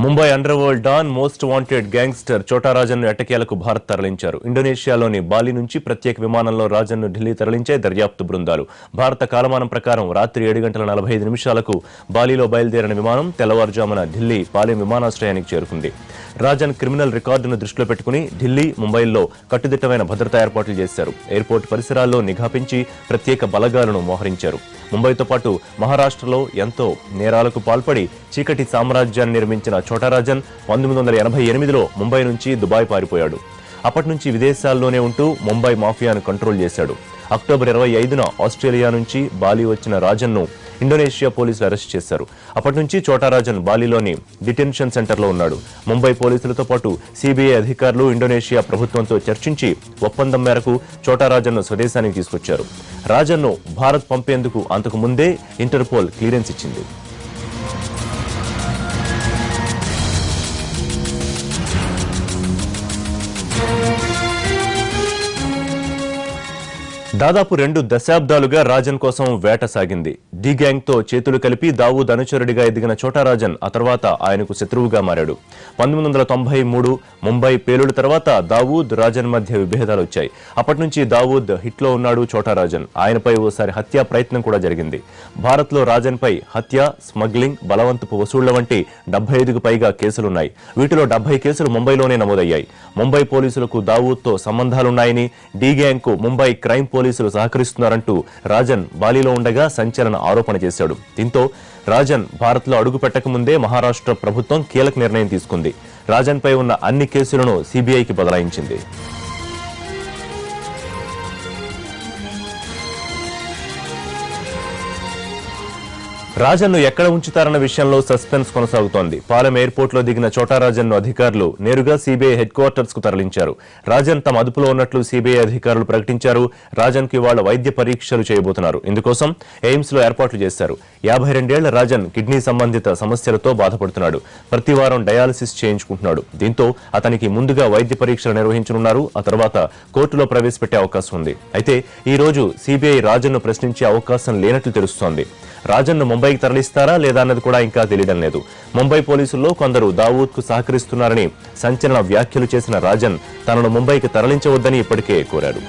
Mumbai underworld don most wanted gangster Chhota రాజన్ను ఎట్టకేలకు భారత్ తరలించారు. ఇండోనేషియాలోని బాలి నుంచి ప్రత్యేక విమానంలో రాజన్ను ఢిల్లీ తరలించే దర్యాప్తు బృందాలు. భారత కాలమానం ప్రకారం రాత్రి 7:45 బాలిలో బయలుదేరిన విమానం తెల్లవారుజామున ఢిల్లీ పాలెం విమానాశ్రయానికి చేరుకుంది. రాజన్ క్రిమినల్ రికార్డును దృష్టిలో పెట్టుకుని ఢిల్లీ, ముంబైల్లో కట్టుదిట్టమైన భద్రతా ఏర్పాట్లు చేశారు. ఎయిర్పోర్ట్ పరిసరాల్లో నిఘా పెంచి ప్రత్యేక బలగాలను మోహరించారు. ముంబైతో పాటు మహారాష్ట్రలో ఎంతో నేరాలకు పాల్పడి చీకటి సామ్రాజ్యాన్ని నిర్మించిన చోటా రాజన్ 1988లో ముంబై నుంచి దుబాయ్ పారిపోయాడు. అప్పటి నుంచి విదేశాల్లోనే ఉంటూ ముంబై మాఫియాను కంట్రోల్ చేశాడు. అక్టోబర్ 25న ఆస్ట్రేలియా నుంచి బాలి వచ్చిన రాజన్ను ఇండోనేషియా పోలీసులు అరెస్ట్ చేశారు. అప్పటి నుంచి చోటా రాజన్ బాలిలోని డిటెన్షన్ సెంటర్లో ఉన్నాడు. ముంబై పోలీసులతో పాటు సిబిఐ అధికారులు ఇండోనేషియా ప్రభుత్వంతో చర్చించి ఒప్పందం మేరకు చోటా రాజన్ను స్వదేశానికి తీసుకొచ్చారు. రాజన్ను భారత్ పంపేందుకు అంతకు ముందే ఇంటర్పోల్ క్లియరెన్స్ ఇచ్చింది. దాదాపు 2 దశాబ్దాలుగా రాజన్ కోసం వేట సాగింది. డి గ్యాంగ్ తో చేతులు కలిపి దావూద్ అనుచరుడిగా ఎదిగిన చోటా రాజన్ ఆ తర్వాత ఆయనకు శత్రువుగా మారాడు. 1993 ముంబై పేలుడు తర్వాత దావూద్ రాజన్ మధ్య విభేదాలు వచ్చాయి. అప్పటి నుంచి దావూద్ హిట్లో ఉన్నాడు చోటా రాజన్. ఆయనపై ఓసారి హత్యా ప్రయత్నం కూడా జరిగింది. భారత్ లో రాజన్ పై హత్య, స్మగ్లింగ్, బలవంతపు వసూళ్ల వంటి 75కు పైగా కేసులున్నాయి. వీటిలో 70 కేసులు ముంబైలోనే నమోదయ్యాయి. ముంబై పోలీసులకు దావూద్ తో సంబంధాలున్నాయని, డి గ్యాంగ్ కు ముంబై క్రైమ్ పోలీసులు సహకరిస్తున్నారంటూ రాజన్ బాలిలో ఉండగా సంచలన ఆరోపణ చేశాడు. దీంతో రాజన్ భారత్ లో అడుగు పెట్టకముందే మహారాష్ట్ర ప్రభుత్వం కీలక నిర్ణయం తీసుకుంది. రాజన్ పై ఉన్న అన్ని కేసులను సిబిఐకి బదలాయించింది. రాజన్ను ఎక్కడ ఉంచుతారన్న విషయంలో సస్పెన్స్ కొనసాగుతోంది. పాలెం ఎయిర్పోర్ట్ లో దిగిన చోటా రాజన్ను అధికారులు నేరుగా సిబిఐ హెడ్ క్వార్టర్స్ కు తరలించారు. రాజన్ తమ అదుపులో ఉన్నట్లు సిబిఐ అధికారులు ప్రకటించారు. రాజన్ కి ఇవాళ వైద్య పరీక్షలు చేయబోతున్నారు. ఇందుకోసం ఎయిమ్స్ లో ఏర్పాట్లు చేశారు. 52 ఏళ్ల రాజన్ కిడ్నీ సంబంధిత సమస్యలతో బాధపడుతున్నాడు. ప్రతి వారం డయాలసిస్ చేయించుకుంటున్నాడు. దీంతో అతనికి ముందుగా వైద్య పరీక్షలు నిర్వహించనున్నారు. ఆ తర్వాత కోర్టులో ప్రవేశపెట్టే అవకాశం ఉంది. అయితే ఈ రోజు సిబిఐ రాజన్ను ప్రశ్నించే అవకాశం లేనట్లు తెలుస్తోంది. రాజన్ను ముంబైకి తరలిస్తారా లేదా అన్నది కూడా ఇంకా తెలియడం లేదు. ముంబై పోలీసుల్లో కొందరు దావూద్ కు సహకరిస్తున్నారని సంచలన వ్యాఖ్యలు చేసిన రాజన్ తనను ముంబైకి తరలించవద్దని ఇప్పటికే కోరాడు.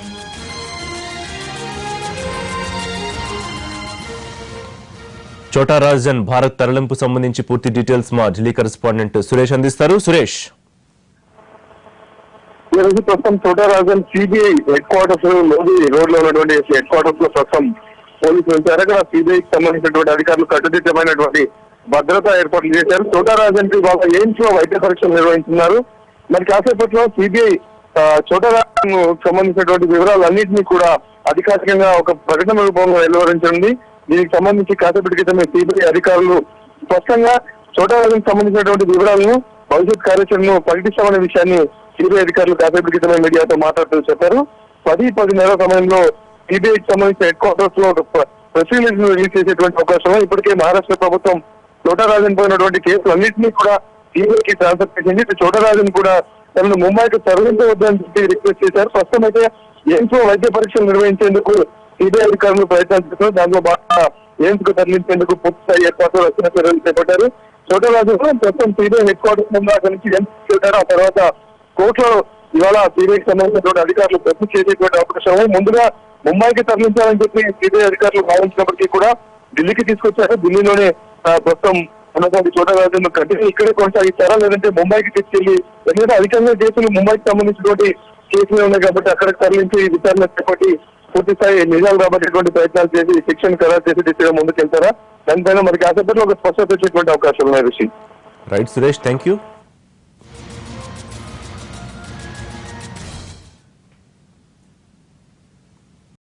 చోటా రాజన్ భారత్ తరలింపు సంబంధించి పూర్తి డీటెయిల్స్ మా ఢిల్లీ కరెస్పాండెంట్ సురేష్ అందిస్తారు. సురేష్, ఈ రోజు ప్రస్తుతం చోటా రాజన్ సిబిఐ హెడ్ క్వార్టర్స్ లోని రోడ్ లో ఉన్నటువంటి హెడ్ క్వార్టర్స్ లో ప్రస్తుతం పోలీసులు వచ్చారు. అక్కడ సిబిఐకి సంబంధించినటువంటి అధికారులు కట్టుదిట్టమైనటువంటి భద్రతా ఏర్పాట్లు చేశారు. చోటా రాజన్ కి వాళ్ళ ఎయిమ్స్ లో వైద్య పరీక్షలు నిర్వహిస్తున్నారు. మరి కాసేపట్లో సిబిఐ చోటా రాజన్ సంబంధించినటువంటి వివరాలన్నింటినీ కూడా అధికారికంగా ఒక ప్రకటన రూపంలో వెలువరించనుంది. దీనికి సంబంధించి కాసేపటి క్రితమే సిబిఐ అధికారులు స్పష్టంగా చోటా రాజన్ సంబంధించినటువంటి వివరాలను, భవిష్యత్ కార్యాచరణను ప్రకటిస్తామనే విషయాన్ని సిబిఐ అధికారులు కాసేపటి క్రితమే మీడియాతో మాట్లాడుతూ చెప్పారు. 10 సమయంలో సిబిఐకి సంబంధించిన హెడ్ క్వార్టర్స్ లో ఒక ప్రెస్ రిలీజ్ రిలీజ్ చేసేటువంటి అవకాశం. ఇప్పటికే మహారాష్ట్ర ప్రభుత్వం చోటా రాజన్ పోయినటువంటి కేసులు అన్నింటినీ కూడా సిబిఐకి ట్రాన్స్ఫర్ చేసింది. చోటా రాజన్ కూడా తనను ముంబైకి తరలించవద్దని చెప్పి రిక్వెస్ట్ చేశారు. ప్రస్తుతం అయితే ఎయిమ్స్ లో వైద్య పరీక్షలు నిర్వహించేందుకు సిబిఐ అధికారులు ప్రయత్నాలు చేస్తున్నారు. దాంట్లో భాగంగా ఎయిమ్స్ కు తరలించేందుకు పూర్తి స్థాయి ఏర్పాట్లు రక్షణ చర్యలు చేపట్టారు. చోటా రాజన్ ప్రస్తుతం సిబిఐ హెడ్ క్వార్టర్స్ ముందు అక్కడి నుంచి ఎయిమ్స్ వెళ్తారు. ఆ తర్వాత కోర్టులో ఇవాళ సిబిఐకి సంబంధించినటువంటి అధికారులు ప్రశ్న చేసేటువంటి అవకాశం. ముందుగా ముంబైకి తరలించాలని చెప్పి సిబిఐ అధికారులు భావించినప్పటికీ కూడా ఢిల్లీకి తీసుకొచ్చారు. ఢిల్లీలోనే ప్రస్తుతం ఉన్నటువంటి చోటా రాజన్ కంటిన్యూ ఇక్కడే కొనసాగిస్తారా, లేదంటే ముంబైకి తీసుకెళ్లి, ఎందుకంటే అధికంగా కేసులు ముంబైకి సంబంధించినటువంటి కేసులు ఉన్నాయి కాబట్టి అక్కడికి తరలించి విచారణ చేపట్టి పూర్తి స్థాయి నిజాలు రాబట్టేటువంటి ప్రయత్నాలు చేసి శిక్షణ ఖరారు చేసి దిశగా ముందుకెళ్తారా, దానిపైన మరి కాసేపట్లో ఒక స్పష్టత వచ్చేటువంటి అవకాశాలు ఉన్నాయి. Right Suresh, thank you.